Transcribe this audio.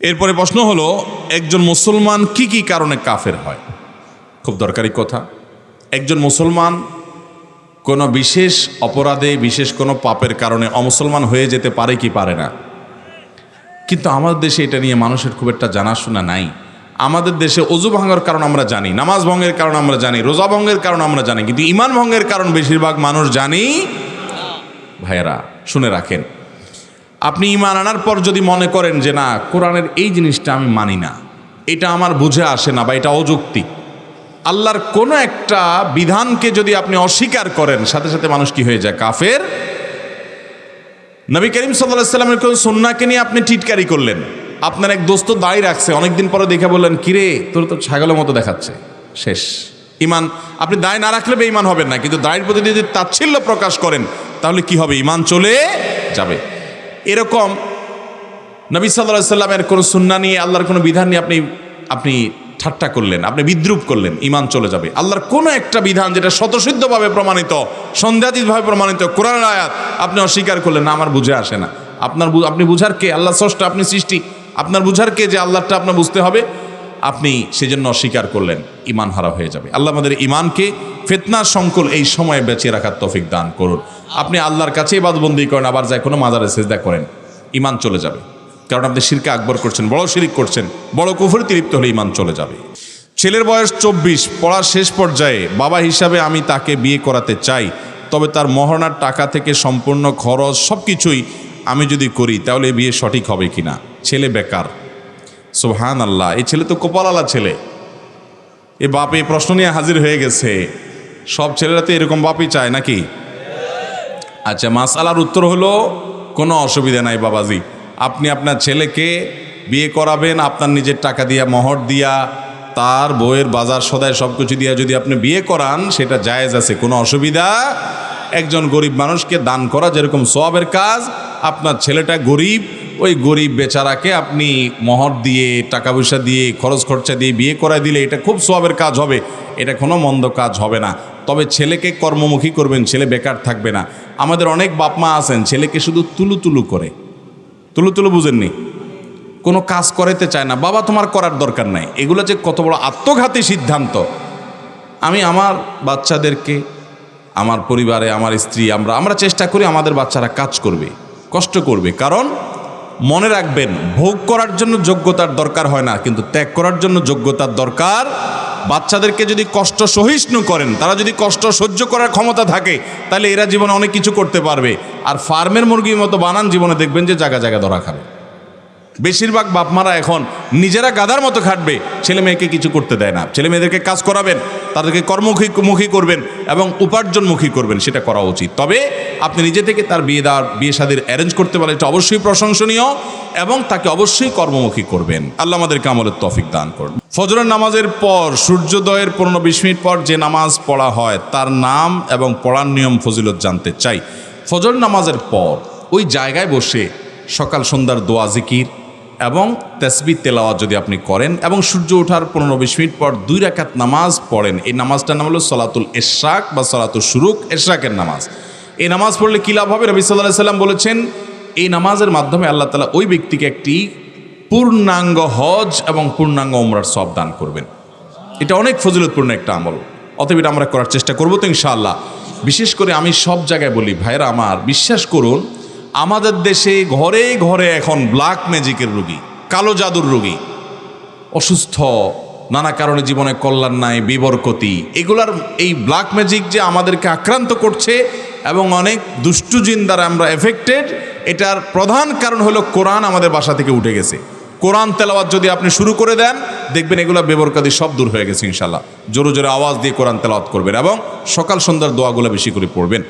এরপরে প্রশ্ন হলো, একজন মুসলমান কি কি কারণে কাফের হয়? খুব দরকারি কথা। একজন মুসলমান কোনো বিশেষ অপরাধে, বিশেষ কোনো পাপের কারণে অমুসলমান হয়ে যেতে পারে কি পারে না? কিন্তু আমাদের দেশে এটা নিয়ে মানুষের খুব একটা জানাশোনা নাই। আমাদের দেশে অজু ভাঙার কারণ আমরা জানি, নামাজ ভঙ্গের কারণ আমরা জানি, রোজা ভঙ্গের কারণ আমরা জানি, কিন্তু ঈমান ভঙ্গের কারণ বেশিরভাগ মানুষ জানি। ভাইয়েরা শুনে রাখেন, আপনি ঈমান আনার পর যদি মনে করেন যে না, কোরআনের এই জিনিসটা আমি মানি না, এটা আমার বুঝে আসে না বা এটা অযৌক্তিক, আল্লাহর কোনো একটা বিধানকে যদি আপনি অস্বীকার করেন, সাথে সাথে মানুষ কি হয়ে যায়? কাফের। নবী করিম সাল্লাল্লাহু আলাইহি ওয়াসাল্লামের কোন সুন্নাহকে নিয়ে আপনি টিটকারি করলেন, আপনার এক দোস্ত দাড়ি রাখছে, অনেকদিন পরে দেখে বললেন, কিরে তোর তো ছাগলের মতো দেখাচ্ছে, শেষ ঈমান। আপনি দাড়ি না রাখলে বেঈমান হবেন না, কিন্তু দাড়ির প্রতি যদি তাচ্ছিল্য প্রকাশ করেন তাহলে কি হবে? ঈমান চলে যাবে। এরকম নবী সাল্লাল্লাহু আলাইহি ওয়াসাল্লামের কোনো সুন্নাহ নিয়ে, আল্লাহর কোনো বিধান নিয়ে আপনি ঠাট্টা করলেন, আপনি বিদ্রুপ করলেন, ঈমান চলে যাবে। আল্লাহর কোনো একটা বিধান যেটা স্বতঃসিদ্ধভাবে প্রমাণিত, সন্দেহাতীতভাবে প্রমাণিত কোরআনের আয়াত আপনি অস্বীকার করলেন, না আমার বুঝে আসে না। আপনি বুঝার কে? আল্লাহ স্রষ্টা, আপনি সৃষ্টি, আপনার বুঝার কে যে আল্লাহটা আপনার বুঝতে হবে? আপনি সেজন্য অস্বীকার করলেন, ঈমান হারা হয়ে যাবে। আল্লাহ আমাদের ঈমানকে ফিতনার সংকুল এই সময়ে বেঁচে রাখার তৌফিক দান করুন। আপনি আল্লাহর কাছে ইবাদতবন্দি করেন, আবার যায় কোনো মাজারে সিজদা করেন, ঈমান চলে যাবে। কারণ আপনি শিরকে আকবর করছেন, বড় শিরিক করছেন, বড় কুফরিতে লিপ্ত হলে ঈমান চলে যাবে। ছেলের বয়স 24, পড়ার শেষ পর্যায়ে, বাবা হিসাবে আমি তাকে বিয়ে করাতে চাই, তবে তার মহারণার টাকা থেকে সম্পূর্ণ খরচ সব কিছুই আমি যদি করি তাহলে বিয়ে সঠিক হবে কিনা? ছেলে বেকার। সুবহানাল্লাহ, এই ছেলে তো কপালওয়ালা ছেলে। এ বাপ এই প্রশ্ন নিয়ে হাজির হয়ে গেছে। সব ছেলেরা তো এরকম বাপই চায় নাকি? আচ্ছা, মাসআলার উত্তর হলো কোনো অসুবিধা নাই বাবাজি, আপনি আপনার ছেলেকে বিয়ে করাবেন আপনার নিজের টাকা দিয়া, মোহর দিয়া, তার বইয়ের বাজার সদায় সব কিছু দিয়া যদি আপনি বিয়ে করান, সেটা জায়েজ আছে, কোনো অসুবিধা। একজন গরিব মানুষকে দান করা যেরকম সওয়াবের কাজ, আপনার ছেলেটা গরিব, ওই গরিব বেচারাকে আপনি মোহর দিয়ে, টাকা পয়সা দিয়ে, খরচ খরচা দিয়ে বিয়ে করায় দিলে এটা খুব সওয়াবের কাজ হবে, এটা কোনো মন্দ কাজ হবে না। তবে ছেলেকে কর্মমুখী করবেন, ছেলে বেকার থাকবে না। আমাদের অনেক বাপ মা আছেন, ছেলেকে শুধু তুলু করে, তুলু বুঝেননি, কোনো কাজ করাইতে চায় না। বাবা তোমার করার দরকার নাই। এগুলো যে কত বড় আত্মঘাতী সিদ্ধান্ত। আমি আমার বাচ্চাদেরকে, আমার পরিবারে, আমার স্ত্রী, আমরা চেষ্টা করি আমাদের বাচ্চারা কাজ করবে, কষ্ট করবে। কারণ মনে রাখবেন, ভোগ করার জন্য যোগ্যতার দরকার হয় না, কিন্তু ত্যাগ করার জন্য যোগ্যতার দরকার। বাচ্চাদেরকে যদি কষ্ট সহিষ্ণু করেন, তারা যদি কষ্ট সহ্য করার ক্ষমতা থাকে, তাহলে এরা জীবনে অনেক কিছু করতে পারবে। আর ফার্মের মুরগির মতো বানান, জীবনে দেখবেন যে জায়গা জায়গা ধরা খাবে। বেশিরভাগ বাপমারা এখন নিজেরা গাধার মতো খাটবে, ছেলে মেয়েকে কিছু করতে দেয় না। ছেলে মেয়েদেরকে কাজ করাবেন, তাদেরকে কর্মমুখী করবেন এবং উপার্জনমুখী করবেন, সেটা করা উচিত। তবে আপনি নিজে থেকে তার বিয়ে শাদীর অ্যারেঞ্জ করতে পারেন, এটা অবশ্যই প্রশংসনীয়, এবং তাকে অবশ্যই কর্মমুখী করবেন। আল্লাহ আমাদেরকে আমলের তৌফিক দান করুন। ফজরের নামাজের পর সূর্যোদয়ের 15-20 মিনিট পর যে নামাজ পড়া হয়, তার নাম এবং পড়ার নিয়ম ফজিলত জানতে চাই। ফজর নামাজের পর ওই জায়গায় বসে সকাল সন্ধ্যার দোয়া জিকির এবং তাসবিহ তেলাওয়াত যদি আপনি করেন, এবং সূর্য ওঠার 15-20 মিনিট পর 2 রাকাত নামাজ পড়েন, এই নামাজটার নাম হলো সলাতুল ইশরাক বা সলাতুল শুরুক, ইশরাকের নামাজ। এই নামাজ পড়লে কী লাভ হবে? নবী সাল্লাল্লাহু আলাইহি ওয়াসাল্লাম বলেছেন, এই নামাজের মাধ্যমে আল্লাহ তাআলা ওই ব্যক্তিকে একটি পূর্ণাঙ্গ হজ এবং পূর্ণাঙ্গ উমরার সওয়াব দান করবেন। এটা অনেক ফজিলতপূর্ণ একটা আমল। অতএব এটা আমরা করার চেষ্টা করবো তো ইনশাআল্লাহ। বিশেষ করে আমি সব জায়গায় বলি, ভাইরা আমার, বিশ্বাস করুন, আমাদের দেশে ঘরে ঘরে এখন ব্ল্যাক ম্যাজিকের রোগী, কালো জাদুর রোগী, অসুস্থ, নানা কারণে জীবনে কল্যাণ নাই, বিবরকতি, এগুলার এই ব্ল্যাক ম্যাজিক যে আমাদেরকে আক্রান্ত করছে এবং অনেক দুষ্টু জিন দ্বারা আমরা এফেক্টেড, এটার প্রধান কারণ হলো কোরআন আমাদের বাসা থেকে উঠে গেছে। কোরআন তেলাওয়াত যদি আপনি শুরু করে দেন, দেখবেন এগুলো বেবরকাতি সব দূর হয়ে গেছে ইনশাল্লাহ। জোরে জোরে আওয়াজ দিয়ে কোরআন তেলাওয়াত করবেন এবং সকাল সন্ধ্যার দোয়াগুলো বেশি করে পড়বেন।